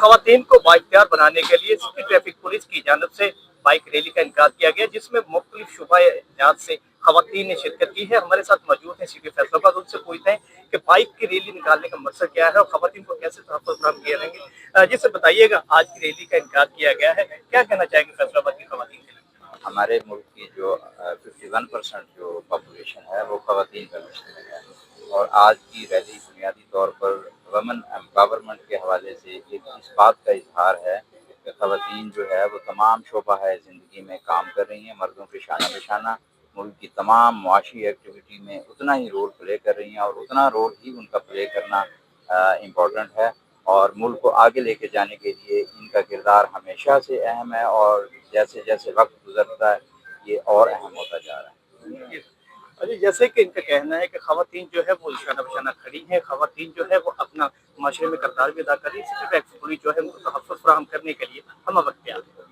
खवातीन को बाइख्तियार बनाने के लिए सिटी ट्रैफिक पुलिस की जानब से बाइक रैली का इनकाद किया गया, जिसमें मुख्तलिफ शुबाजात से खवातीन ने शिरकत की है। हमारे साथ मौजूद हैं सिटी फैसलाबाद, उनसे पूछते हैं कि बाइक की रैली निकालने का मकसद क्या है और खवातीन को कैसे तहफ़्फ़ुज़ फराहम किए जाएंगे। जिससे बताइएगा, आज की रैली का इनकाद किया गया है, क्या कहना चाहेंगे फैसलाबाद की खवातीन के लिए? हमारे मुल्क की जो 51% जो पॉपुलेशन है वो ख़वातीन पर मुश्तमिल है, और आज की रैली बुनियादी तौर पर वुमेन एम्पावरमेंट के हवाले से एक इस बात का इजहार है कि ख़वातीन जो है वो तमाम शोबा है ज़िंदगी में काम कर रही हैं, मर्दों के शाना बिशाना मुल्क की तमाम मुआशी एक्टिविटी में उतना ही रोल प्ले कर रही हैं, और उतना रोल ही उनका प्ले करना इम्पोर्टेंट है। और मुल्क को आगे लेके जाने के लिए इनका किरदार हमेशा से अहम है, और जैसे जैसे वक्त गुजरता है ये और अहम होता जा रहा है। अरे जैसे कि इनका कहना है कि खवातीन जो है वो शाना बशाना खड़ी हैं, खवातीन जो है वो अपना माशरे में किरदार भी अदा कर रही है। सिटी टैक्स पुलिस जो है उनको तहफ़्फ़ुज़ फराहम करने के लिए हम वक्त